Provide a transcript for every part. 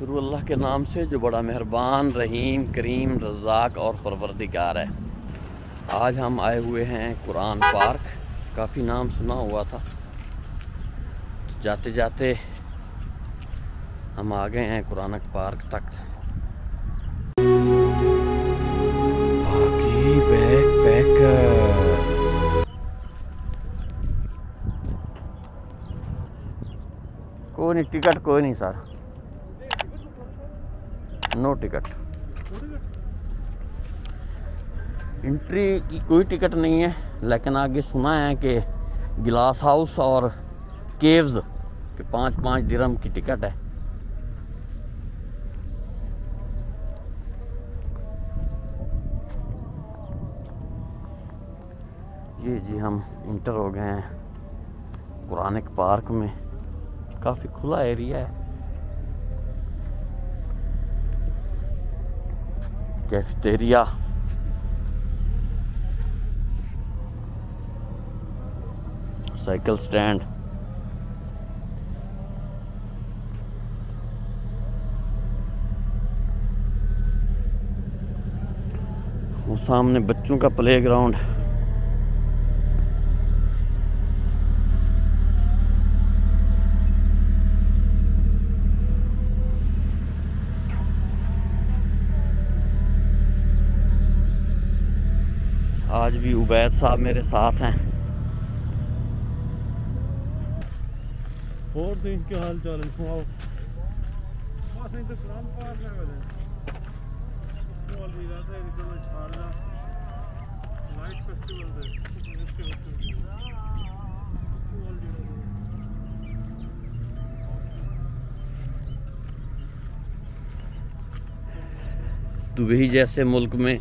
शुरू अल्लाह के नाम से जो बड़ा मेहरबान, रहीम, करीम, रज़ाक और परवरदिगार है। आज हम आए हुए हैं कुरान पार्क। काफ़ी नाम सुना हुआ था, तो जाते जाते हम आ गए हैं कुरान पार्क तक। बाकी बैकपैकर कोई नहीं, टिकट कोई नहीं सर, नो टिकट। एंट्री की कोई टिकट नहीं है, लेकिन आगे सुना है कि गिलास हाउस और केव्स के 5-5 दिरहम की टिकट है। ये जी हम इंटर हो गए हैं कुरानिक पार्क में। काफ़ी खुला एरिया है। कैफेटेरिया, साइकिल स्टैंड, वो सामने बच्चों का प्लेग्राउंड। आज भी उबैद साहब मेरे साथ हैं। और दिन के हाल चाल सुनाओ। बस नहीं तो कुरान पार्क में गए बोल भी रहा था कि चलो छाड़ना लाइट फेस्टिवल दे दुबई जैसे मुल्क में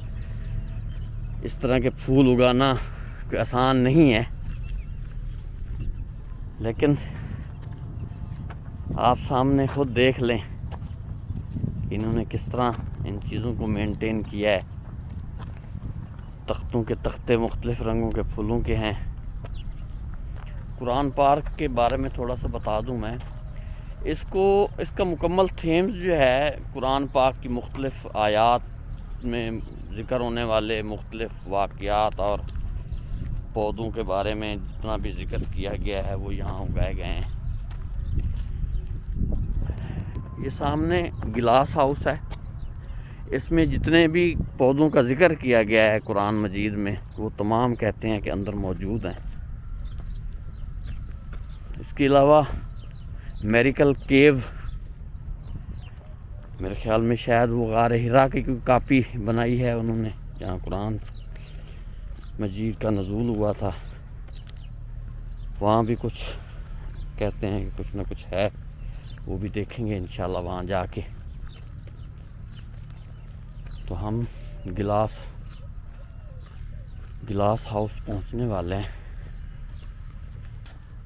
इस तरह के फूल उगाना कोई आसान नहीं है, लेकिन आप सामने खुद देख लें कि इन्होंने किस तरह इन चीज़ों को मेंटेन किया है। तख्तों के तख्ते मुख्तलिफ़ रंगों के फूलों के हैं। कुरान पार्क के बारे में थोड़ा सा बता दूं मैं, इसका मुकम्मल थीम्स जो है कुरान पाक की मुख्तलिफ़ आयात में ज़िक्र होने वाले मुख्तलिफ़ वाक़यात और पौधों के बारे में जितना भी ज़िक्र किया गया है वो यहाँ उगाए गए हैं। ये सामने गिलास हाउस है। इसमें जितने भी पौधों का ज़िक्र किया गया है कुरान मजीद में, वो तमाम कहते हैं कि अंदर मौजूद हैं। इसके अलावा मेरिकल केव, मेरे ख्याल में शायद वो गार हिरा की कोई कापी बनाई है उन्होंने, जहाँ कुरान मजीद का नज़ूल हुआ था। वहाँ भी कुछ कहते हैं कि कुछ ना कुछ है, वो भी देखेंगे इंशाल्लाह वहाँ जाके। तो हम गिलास हाउस पहुँचने वाले हैं।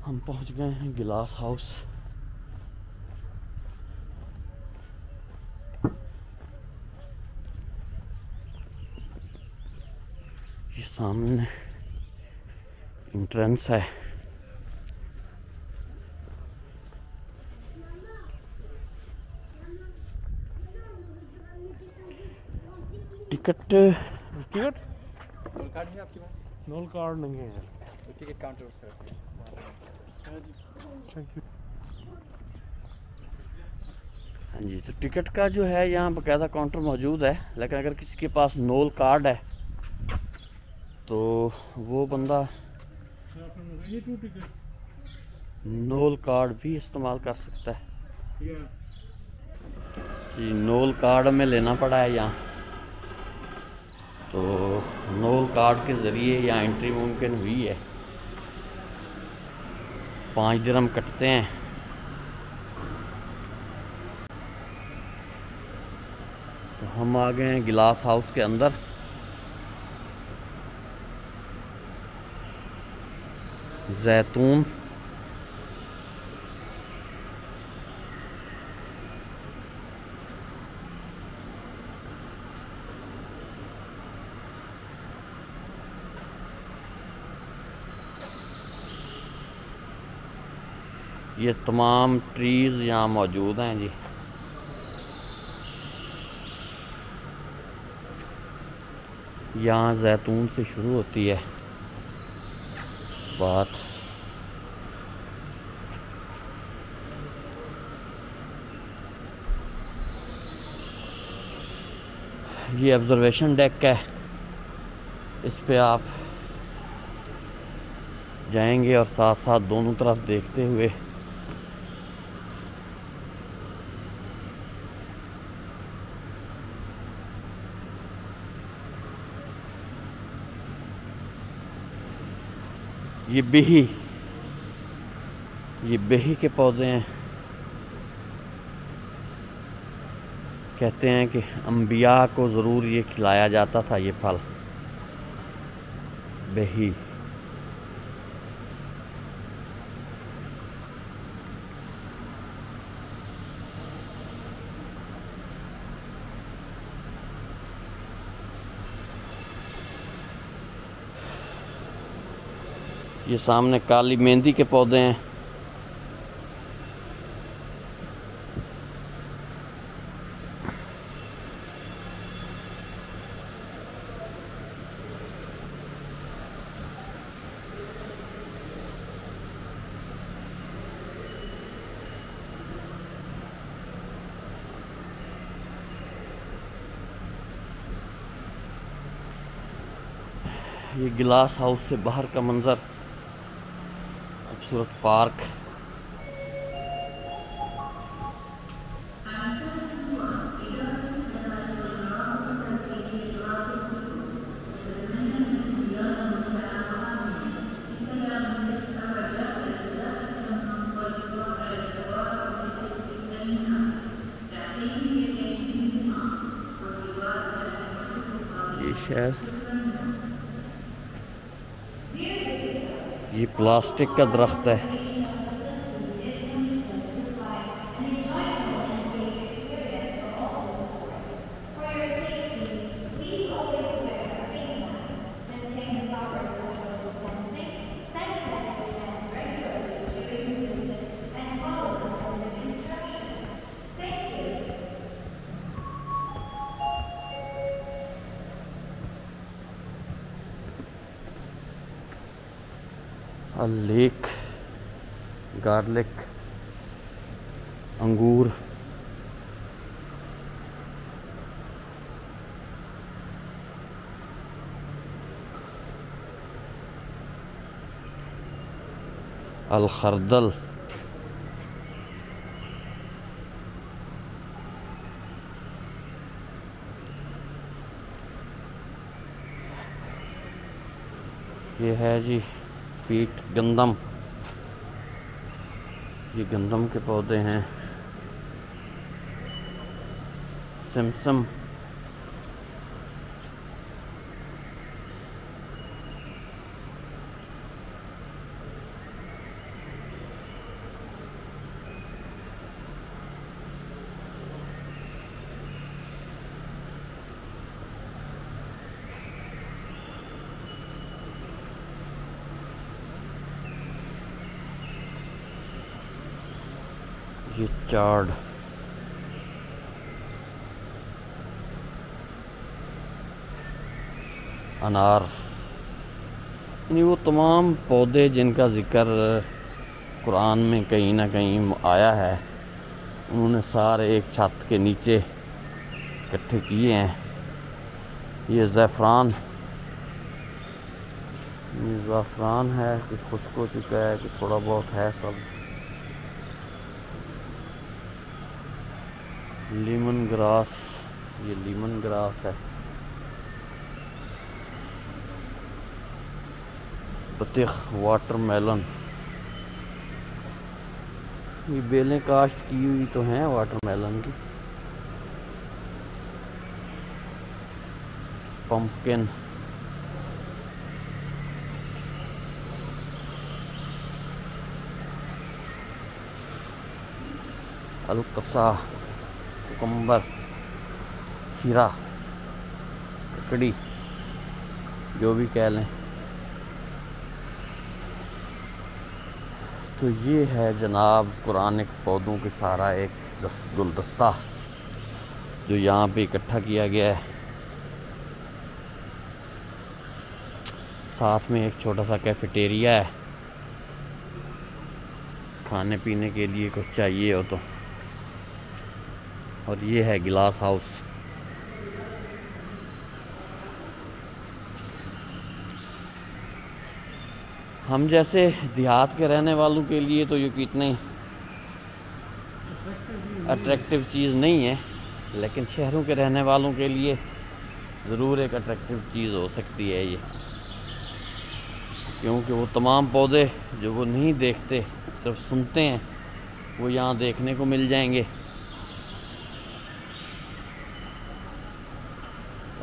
हम पहुँच गए हैं गिलास हाउस। ये सामने एंट्रेंस है। टिकट टिकट कार्ड है आपके पास? नोल कार्ड नहीं है। Ticket counter sir. Thank you. हाँ जी, तो टिकट का जो है यहाँ बाकायदा काउंटर मौजूद है, लेकिन अगर किसी के पास नोल कार्ड है तो वो बंदा नोल कार्ड भी इस्तेमाल कर सकता है। जी, नोल कार्ड में लेना पड़ा है यहाँ, तो नोल कार्ड के ज़रिए यहाँ एंट्री मुमकिन हुई है। 5 दिरहम कटते हैं। तो हम आ गए हैं गिलास हाउस के अंदर। जैतून, ये तमाम ट्रीज़ यहाँ मौजूद हैं जी। यहाँ जैतून से शुरू होती है बात। ये ऑब्जर्वेशन डेक है, इस पे आप जाएंगे और साथ साथ दोनों तरफ देखते हुए ये बेही के पौधे हैं। कहते हैं कि अंबिया को ज़रूर ये खिलाया जाता था ये फल, बेही। ये सामने काली मेहंदी के पौधे हैं। ये गिलास हाउस से बाहर का मंजर, खूबसूरत पार्क। ये शहर, ये प्लास्टिक का दरख्त है। लेक, गार्लिक, अंगूर, अल खरदल, ये है जी पीट गंदम। ये गंदम के पौधे हैं। सिमसम, ये चार्ड, अनार, यानी वो तमाम पौधे जिनका ज़िक्र कुरान में कहीं ना कहीं आया है, उन्होंने सारे एक छत के नीचे इकट्ठे किए हैं। ये ज़ैफ़रान, ये ज़ाफ़रान है, कुछ खुश्क हो चुका है, कुछ थोड़ा बहुत है सब। लीमन ग्रास, ये लीमन ग्रास है। बतिख, वाटरमेलन, ये बेलें काश्त की हुई तो हैं वाटरमेलन की। पंपकिन, अलकसा, कुकुम्बर, खीरा, ककड़ी, जो भी कह लें। तो ये है जनाब कुरानिक पौधों के सारा एक गुलदस्ता जो यहाँ पे इकट्ठा किया गया है। साथ में एक छोटा सा कैफेटेरिया है, खाने पीने के लिए कुछ चाहिए हो तो। और ये है गिलास हाउस। हम जैसे देहात के रहने वालों के लिए तो ये इतनी अट्रैक्टिव चीज़ नहीं है, लेकिन शहरों के रहने वालों के लिए ज़रूर एक अट्रैक्टिव चीज़ हो सकती है ये, क्योंकि वो तमाम पौधे जो वो नहीं देखते सिर्फ सुनते हैं वो यहाँ देखने को मिल जाएंगे।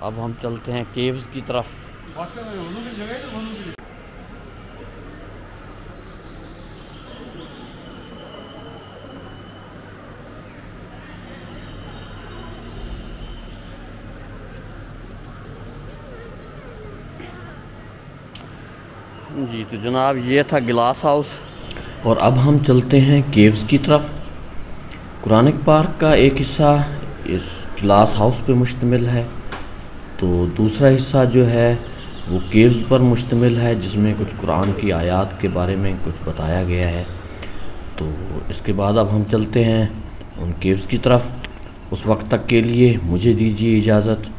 अब हम चलते हैं केव्स की तरफ। जी तो जनाब ये था गिलास हाउस, और अब हम चलते हैं केव्स की तरफ। कुरान पाक का एक हिस्सा इस गिलास हाउस पे मुश्तमिल है, तो दूसरा हिस्सा जो है वो केव्स पर मुश्तमिल है, जिसमें कुछ कुरान की आयत के बारे में कुछ बताया गया है। तो इसके बाद अब हम चलते हैं उन केव्स की तरफ। उस वक्त तक के लिए मुझे दीजिए इजाज़त।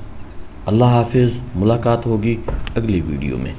अल्लाह हाफिज़। मुलाकात होगी अगली वीडियो में।